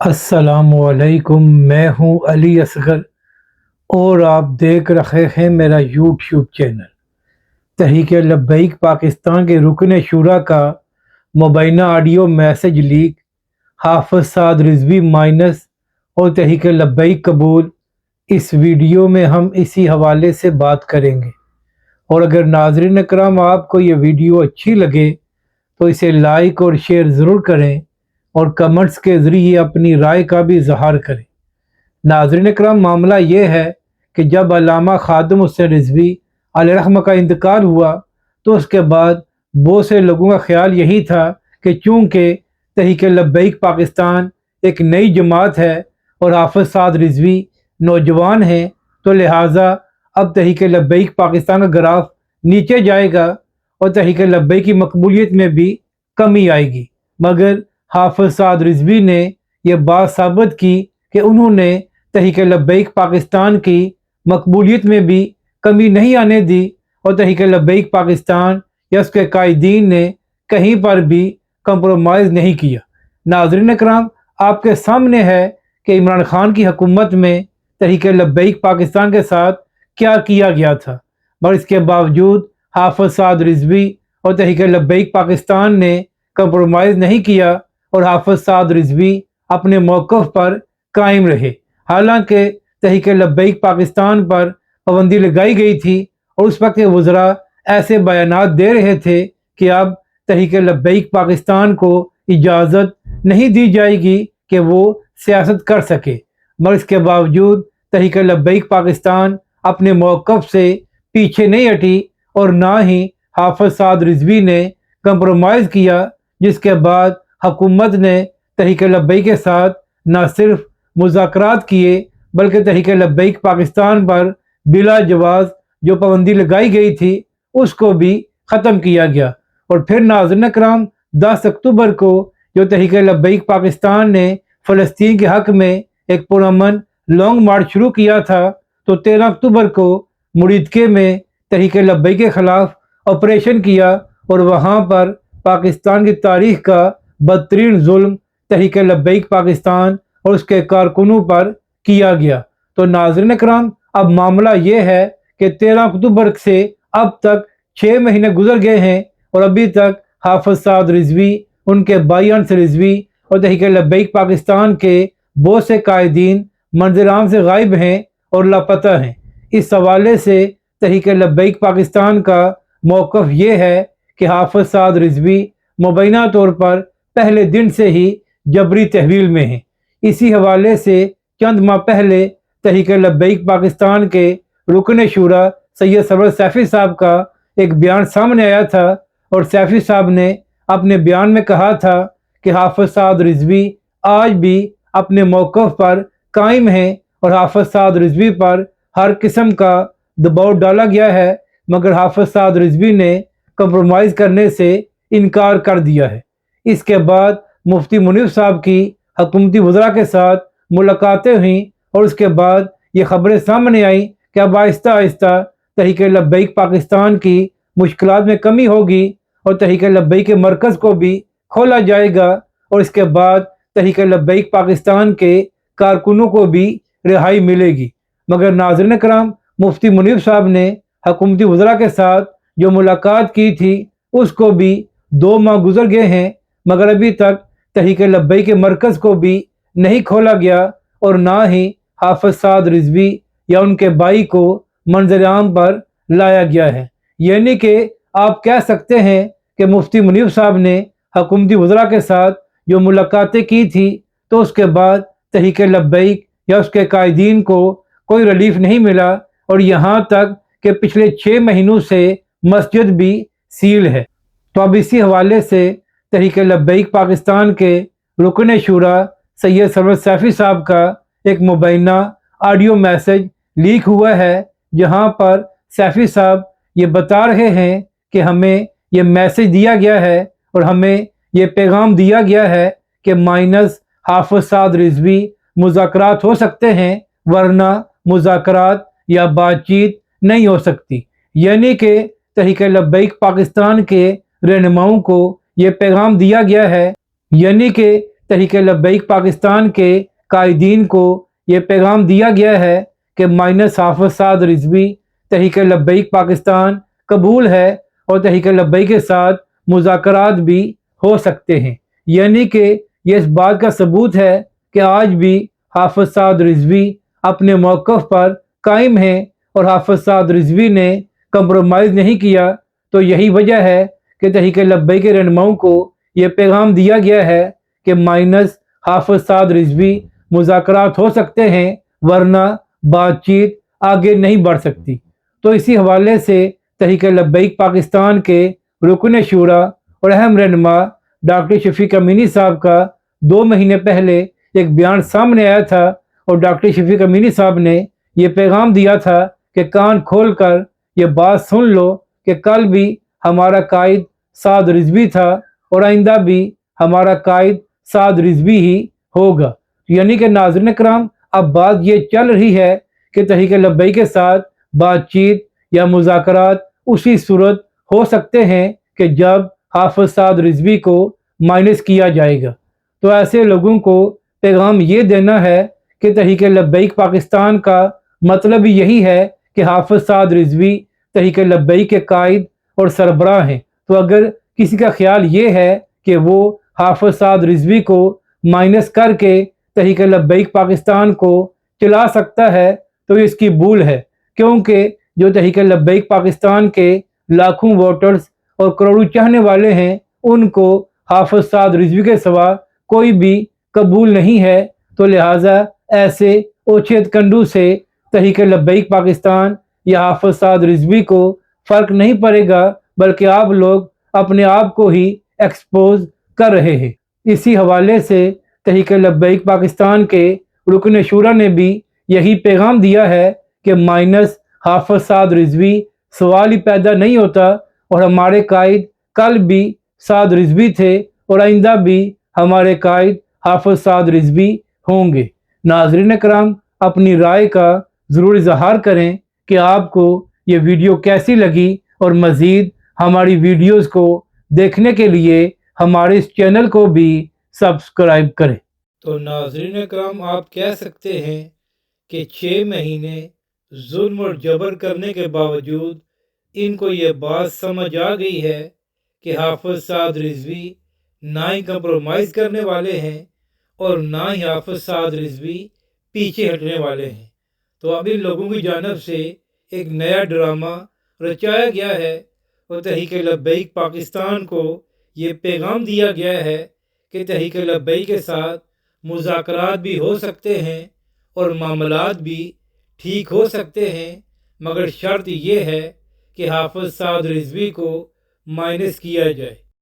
अस्सलामुअलैकुम। मैं हूं अली असगर और आप देख रहे हैं मेरा यूट्यूब चैनल। तहरीक लब्बैक पाकिस्तान के रुकन शूरा का मुबैना ऑडियो मैसेज लीक, हाफिज साद रिजवी माइनस और तहरीक लब्बैक कबूल। इस वीडियो में हम इसी हवाले से बात करेंगे, और अगर नाज़रीन अकराम आपको ये वीडियो अच्छी लगे तो इसे लाइक और शेयर ज़रूर करें और कमेंट्स के ज़रिए अपनी राय का भी इजहार करें। नाज़रीन करम, मामला ये है कि जब अल्लामा खादिम हुसैन रिजवी अलैहिर्रहमा का इंतकाल हुआ तो उसके बाद बहुत से लोगों का ख्याल यही था कि चूँकि तहरीक लब्बैक पाकिस्तान एक नई जमात है और हाफिज साद रिजवी नौजवान हैं, तो लिहाजा अब तहरीक लब्बैक पाकिस्तान का ग्राफ नीचे जाएगा और तहरीक लब्बैक की मकबूलियत में भी कमी आएगी। मगर हाफिज साद रिजवी ने यह बात साबित की कि उन्होंने तहरीक लब्बैक पाकिस्तान की मकबूलियत में भी कमी नहीं आने दी और तहरीक लब्बैक पाकिस्तान या उसके कायदीन ने कहीं पर भी कंप्रोमाइज़ नहीं किया। नाज़रीन इकराम, आपके सामने है कि इमरान खान की हुकूमत में तहरीक लब्बैक पाकिस्तान के साथ क्या किया गया था, मगर इसके बावजूद हाफिज साद रिजवी और तहरीक लब्बैक पाकिस्तान ने कंप्रोमाइज़ नहीं किया और हाफिज साद रिजवी अपने मौक़िफ़ पर कायम रहे। हालांकि तहरीक लब्बैक पाकिस्तान पर पाबंदी लगाई गई थी और उस वक्त के वज़रा ऐसे बयानात दे रहे थे कि अब तहरीक लब्बैक पाकिस्तान को इजाज़त नहीं दी जाएगी कि वो सियासत कर सके, मगर इसके बावजूद तहरीक लब्बैक पाकिस्तान अपने मौक़िफ़ से पीछे नहीं हटी और ना ही हाफिज साद रिजवी ने कंप्रोमाइज़ किया, जिसके बाद हुकूमत ने तहरीक लब्बैक के साथ न सिर्फ मुज़ाकरात किए बल्कि तहरीक लब्बैक पाकिस्तान पर बिला जवाज़ जो पाबंदी लगाई गई थी उसको भी ख़त्म किया गया। और फिर नाज़रीन करम, 10 अक्टूबर को जो तहरीक लब्बैक पाकिस्तान ने फ़लस्तीन के हक़ में एक पुरअमन लॉन्ग मार्च शुरू किया था, तो 13 अक्टूबर को मुरीदके में तहरीक लब्बैक के ख़िलाफ़ ऑपरेशन किया और वहाँ पर पाकिस्तान की तारीख़ का बदतरीन जुल्म तहरीक लब्बैक पाकिस्तान और उसके कारकुनों पर किया गया। तो नाज़रीन करम, अब मामला ये है कि 13 अक्टूबर से अब तक 6 महीने गुजर गए हैं और अभी तक हाफिज साद रिजवी, उनके भाई अनस रिजवी और तहरीक लब्बैक पाकिस्तान के बहुत से कायदीन मंजर-ए-आम से गायब हैं और लापता हैं। इस हवाले से तहरीक लब्बैक पाकिस्तान का मौक़िफ़ ये है कि हाफिज साद रिजवी मुबैना तौर पर पहले दिन से ही जबरी तहवील में हैं। इसी हवाले से चंद माह पहले तहरीक लब्बैक पाकिस्तान के रुकन शूरा सैयद सरवर सैफ़ी साहब का एक बयान सामने आया था और सैफ़ी साहब ने अपने बयान में कहा था कि हाफिज साद रिजवी आज भी अपने मौक़िफ़ पर कायम हैं और हाफिज साद रिजवी पर हर किस्म का दबाव डाला गया है, मगर हाफिज साद रिजवी ने कंप्रोमाइज़ करने से इनकार कर दिया है। इसके बाद मुफ्ती मुनीर साहब की हुकूमती वज़रा के साथ मुलाकातें हुई और उसके बाद ये खबरें सामने आई कि अब आहिस्ता आहिस्ता तहरीक लब्बैक पाकिस्तान की मुश्किलात में कमी होगी और तहरीक लब्बैक के मरकज़ को भी खोला जाएगा और इसके बाद तहरीक लब्बैक पाकिस्तान के कारकुनों को भी रिहाई मिलेगी। मगर नाज़रीन करम, मुफ्ती मुनीर साहब ने हुकूमती वज़रा के साथ जो मुलाकात की थी उसको भी 2 माह गुजर गए हैं, मगर अभी तक तहरीक लब्बैक के मरकज़ को भी नहीं खोला गया और ना ही हाफिज साद रिजवी या उनके भाई को मंजर-ए-आम पर लाया गया है। यानी कि आप कह सकते हैं कि मुफ्ती मुनीर साहब ने हुकूमती वज़रा के साथ जो मुलाकातें की थी तो उसके बाद तहरीक लब्बैक या उसके कायदीन को कोई रिलीफ नहीं मिला और यहाँ तक कि पिछले 6 महीनों से मस्जिद भी सील है। तो अब इसी हवाले से तहरीक लब्बैक पाकिस्तान के रुकन शूरा सैयद सरवर सैफ़ी साहब का एक मुबैना ऑडियो मैसेज लीक हुआ है, जहां पर सैफ़ी साहब ये बता रहे हैं कि हमें ये मैसेज दिया गया है और हमें ये पैगाम दिया गया है कि माइनस हाफिज साद रिजवी मुज़ाकरात हो सकते हैं, वरना मुज़ाकरात या बातचीत नहीं हो सकती। यानी कि तहरीक लब्बैक पाकिस्तान के रहनुमाओं को ये पैगाम दिया गया है, यानी कि تحریک لبیک پاکستان کے قائدین کو یہ پیغام دیا گیا ہے کہ مائنس حافظ سعد رضوی تحریک لبیک پاکستان قبول ہے اور تحریک لبیک کے ساتھ مذاکرات بھی ہو سکتے ہیں، یعنی کہ یہ اس بات کا ثبوت ہے کہ آج بھی حافظ سعد رضوی اپنے موقف پر قائم ہیں اور حافظ سعد رضوی نے کمپرومائز نہیں کیا۔ تو یہی وجہ ہے کہ تحریک لبیک کے رہنماؤں کو یہ پیغام دیا گیا ہے کہ مائنس حافظ سعد رضوی مذاکرات ہو سکتے ہیں، ورنہ بات چیت آگے نہیں بڑھ سکتی۔ تو اسی حوالے سے تحریک لبیک پاکستان کے رکن شورا اور اہم رہنما ڈاکٹر شفیق امینی صاحب کا 2 مہینے پہلے ایک بیان سامنے آیا تھا، اور ڈاکٹر شفیق امینی صاحب نے یہ پیغام دیا تھا کہ کان کھول کر یہ بات سن لو کہ کل بھی ہمارا قائد سعد رضوی تھا اور آئندہ بھی ہمارا قائد سعد رضوی ہی ہوگا۔ یعنی کہ ناظرین کرام، اب بات یہ چل رہی ہے کہ تحریک لبیک کے ساتھ بات چیت یا مذاکرات اسی صورت ہو سکتے ہیں کہ جب حافظ سعد رضوی کو مائنس کیا جائے گا۔ تو ایسے لوگوں کو پیغام یہ دینا ہے کہ تحریک لبیک پاکستان کا مطلب یہی ہے کہ حافظ سعد رضوی تحریک لبیک کے قائد اور سربراہ ہیں۔ تو اگر کسی کا خیال یہ ہے کہ وہ حافظ سعد رضوی کو مائنس کر کے تحریک لبیک پاکستان کو چلا سکتا ہے تو اس کی بھول ہے، کیونکہ جو تحریک لبیک پاکستان کے لاکھوں ووٹرز اور کروڑوں چاہنے والے ہیں، ان کو حافظ سعد رضوی کے سوا کوئی بھی قبول نہیں ہے۔ تو لہٰذا ایسے اوچھت کنڈو سے تحریک لبیک پاکستان یا حافظ سعد رضوی کو فرق نہیں پڑے گا، بلکہ آپ لوگ اپنے آپ کو ہی ایکسپوز کر رہے ہیں۔ اسی حوالے سے تحریک لبیک پاکستان کے رکن شورا نے بھی یہی پیغام دیا ہے کہ مائنس حافظ سعد رضوی سوال ہی پیدا نہیں ہوتا، اور ہمارے قائد کل بھی سعد رضوی تھے اور آئندہ بھی ہمارے قائد حافظ سعد رضوی ہوں گے۔ ناظرین کرام، اپنی رائے کا ضرور اظہار کریں کہ آپ کو یہ ویڈیو کیسی لگی، اور مزید ہماری ویڈیوز کو دیکھنے کے لیے ہمارے اس چینل کو بھی سبسکرائب کریں۔ تو ناظرین کرام، آپ کہہ سکتے ہیں کہ 6 مہینے ظلم اور جبر کرنے کے باوجود ان کو یہ بات سمجھ آ گئی ہے کہ حافظ سعد رضوی نہ ہی کمپرومائز کرنے والے ہیں اور نہ ہی حافظ سعد رضوی پیچھے ہٹنے والے ہیں۔ تو اب ان لوگوں کی جانب سے ایک نیا ڈرامہ رچایا گیا ہے، اور تحریک لبیک پاکستان کو یہ پیغام دیا گیا ہے کہ تحریک لبیک کے ساتھ مذاکرات بھی ہو سکتے ہیں اور معاملات بھی ٹھیک ہو سکتے ہیں، مگر شرط یہ ہے کہ حافظ سعد رضوی کو مائنس کیا جائے۔